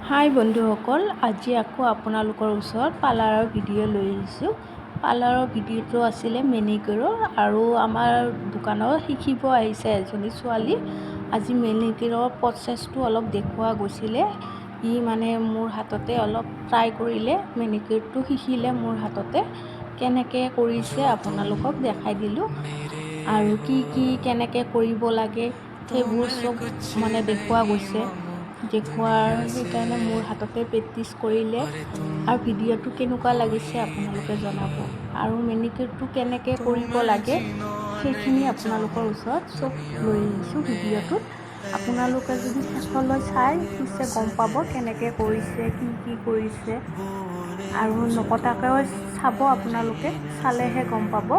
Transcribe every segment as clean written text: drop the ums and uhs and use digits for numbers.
হাই বন্ধুসকল, আজি আকৌ আপোনালোকৰ ওচৰত পাৰ্লাৰৰ ভিডিঅ' লৈ আহিছোঁ। পাৰ্লাৰৰ ভিডিঅ'টো আছিলে মেনিকিউৰৰ, আৰু আমাৰ দোকানত শিকিব আহিছে এজনী ছোৱালী। আজি মেনিকিউৰৰ প্ৰচেছটো অলপ দেখুওৱা গৈছিলে। ই মানে মোৰ হাততে অলপ ট্ৰাই কৰিলে, মেনিকিউৰটো শিকিলে মোৰ হাততে। কেনেকৈ কৰিছে আপোনালোকক দেখাই দিলোঁ, আৰু কি কেনেকৈ কৰিব লাগে সেইবোৰ চব মানে দেখুওৱা গৈছে। দেখুৱাৰ সেইকাৰণে মোৰ হাততে প্ৰেক্টিচ কৰিলে। আৰু ভিডিঅ'টো কেনেকুৱা লাগিছে আপোনালোকে জনাব, আৰু মেনিকিউৰটো কেনেকৈ কৰিব লাগে সেইখিনি আপোনালোকৰ ওচৰত চব লৈ আহিছোঁ ভিডিঅ'টোত। আপোনালোকে যদি শেষলৈ চাই নিশ্চয় গম পাব কেনেকৈ কৰিছে, কি কৰিছে, আৰু নকটাকৈ চাব। আপোনালোকে চালেহে গম পাব।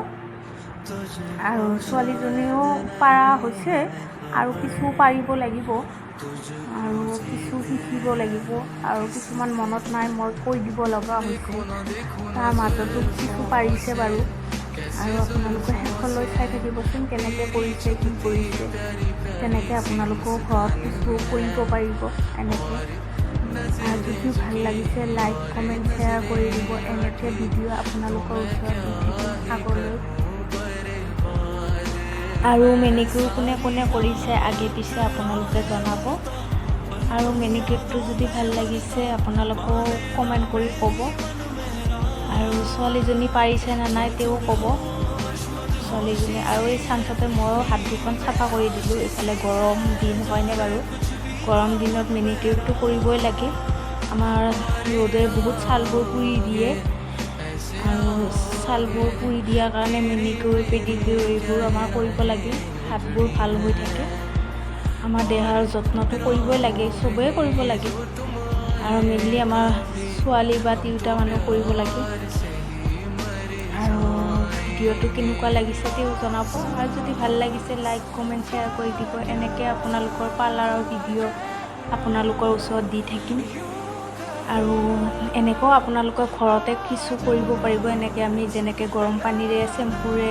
আৰু ছোৱালীজনীও পাৰা হৈছে, আৰু কিছু পাৰিব লাগিব, আৰু কিছু শিকিব লাগিব, আৰু কিছুমান মনত নাই, মই কৈ দিব লগা হৈছে। তাৰ মাজতো কিছু পাৰিছে বাৰু। আৰু আপোনালোকে শেষলৈ চাই থাকিবচোন কেনেকৈ কৰিছে, কি কৰিছে। তেনেকৈ আপোনালোকেও ঘৰত কিছু কৰিব পাৰিব এনেকৈ। আৰু যদি ভাল লাগিছে লাইক, কমেণ্ট, শ্বেয়াৰ কৰি দিব। এনেকৈ ভিডিঅ' আপোনালোকৰ ওচৰত দি থাকিম আগলৈ। আৰু মেনিকিউৰ কোনে কোনে কৰিছে আগে পিছে আপোনালোকে জনাব। আৰু মেনিকিউৰটো যদি ভাল লাগিছে আপোনালোকেও কমেণ্ট কৰি ক'ব। আৰু ছোৱালীজনী পাৰিছে নে নাই তেওঁ ক'ব ছোৱালীজনী। আৰু এই চান্সতে ময়ো হাত দুখন চাফা কৰি দিলোঁ। এইফালে গৰম দিন হয়নে বাৰু, গৰম দিনত মেনিকিউৰটো কৰিবই লাগে। আমাৰ ৰ'দে বহুত ছালবোৰ পুৰি দিয়ে, আৰু ছালবোৰ পুৰি দিয়াৰ কাৰণে মেনিকিউৰ, পেডিকিউৰ এইবোৰ আমাৰ কৰিব লাগে। হাতবোৰ ভাল হৈ থাকে। আমাৰ দেহাৰ যত্নটো কৰিবই লাগে, চবেই কৰিব লাগে, আৰু মেইনলি আমাৰ ছোৱালী বা তিৰোতা মানুহ কৰিব লাগে। আৰু ভিডিঅ'টো কেনেকুৱা লাগিছে তেওঁ জনাব। আৰু যদি ভাল লাগিছে লাইক, কমেণ্ট, শ্বেয়াৰ কৰি দিব। এনেকৈ আপোনালোকৰ পাৰ্লাৰৰ ভিডিঅ' আপোনালোকৰ ওচৰত দি থাকিম। আৰু এনেকৈও আপোনালোকে ঘৰতে কিছু কৰিব পাৰিব। এনেকৈ আমি যেনেকৈ গৰম পানীৰে চেম্পুৰে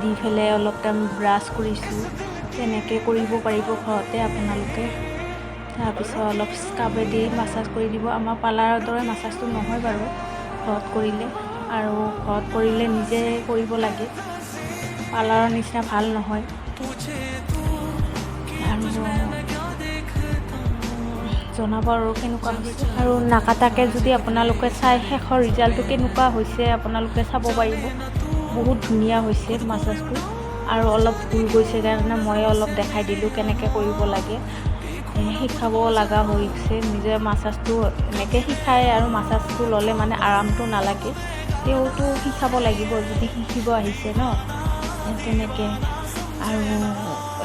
দি পেলাই অলপ টাইম ব্ৰাছ কৰিছোঁ, তেনেকৈ কৰিব পাৰিব ঘৰতে আপোনালোকে। তাৰপিছত অলপ স্কাবেদি মাছাজ কৰি দিব। আমাৰ পাৰ্লাৰৰ দৰে মাছাজটো নহয় বাৰু ঘৰত কৰিলে, আৰু ঘৰত কৰিলে নিজে কৰিব লাগে, পাৰ্লাৰৰ নিচিনা ভাল নহয়। আৰু জনাব আৰু কেনেকুৱা হৈছে। আৰু নাকাটাকৈ যদি আপোনালোকে চাই শেষৰ ৰিজাল্টটো কেনেকুৱা হৈছে আপোনালোকে চাব পাৰিব। বহুত ধুনীয়া হৈছে মাছাজটো। আৰু অলপ ভুল গৈছে কাৰণে মই অলপ দেখাই দিলোঁ কেনেকৈ কৰিব লাগে। শিকাব লগা হৈছে নিজে। মাছাজটো এনেকৈ শিকায়, আৰু মাছাজটো ল'লে মানে আৰামটো নালাগে। তেওঁতো শিকাব লাগিব যদি শিকিব আহিছে ন, তেনেকৈ। আৰু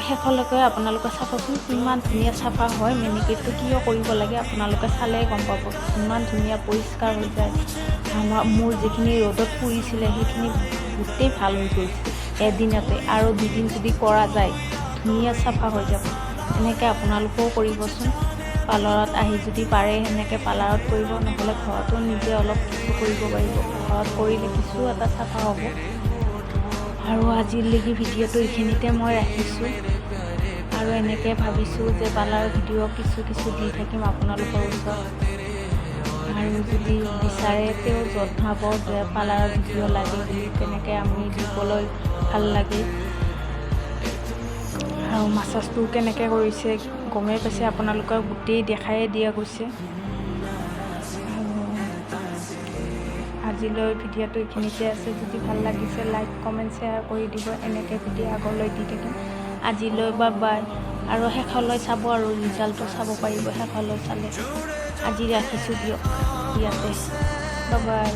শেষলৈকে আপোনালোকে চাবচোন কিমান ধুনীয়া চাফা হয়। মেনিকিউৰটো কিয় কৰিব লাগে আপোনালোকে চালেই গম পাব। ইমান ধুনীয়া পৰিষ্কাৰ হৈ যায়। মোৰ যিখিনি ৰ'দত পুৰিছিলে সেইখিনি গোটেই ভাল হৈ গৈছে এদিনতে। আৰু দুদিন যদি কৰা যায় ধুনীয়া চাফা হৈ যাব। এনেকৈ আপোনালোকেও কৰিবচোন। পাৰ্লাৰত আহি যদি পাৰে সেনেকৈ পাৰ্লাৰত কৰিব, নহ'লে ঘৰতো নিজে অলপ কিছু কৰিব পাৰিব। ঘৰত কৰিলে কিছু এটা চাফা হ'ব। আৰু আজিলৈকে ভিডিঅ'টো এইখিনিতে মই ৰাখিছোঁ। আৰু এনেকৈ ভাবিছোঁ যে পাৰ্লাৰৰ ভিডিঅ' কিছু দি থাকিম আপোনালোকৰ ওচৰত। আৰু যদি বিচাৰে তেওঁ জনাব যে পাৰ্লাৰৰ ভিডিঅ' লাগে বুলি, তেনেকৈ আমি দিবলৈ ভাল লাগে। আৰু মাছাজটো কেনেকৈ কৰিছে গমেই পাইছে আপোনালোকে, গোটেই দেখাই দিয়া গৈছে। আজিলৈ ভিডিঅ'টো এইখিনিতে আছে। যদি ভাল লাগিছে লাইক, কমেণ্ট, শ্বেয়াৰ কৰি দিব। এনেকৈ ভিডিঅ' আগলৈ দি থাকিম। আজিলৈ বাই। আৰু শেষলৈ চাব, আৰু ৰিজাল্টটো চাব পাৰিব শেষলৈ চালে। আজি ৰাখিছোঁ দিয়ক ইয়াতে, বাই।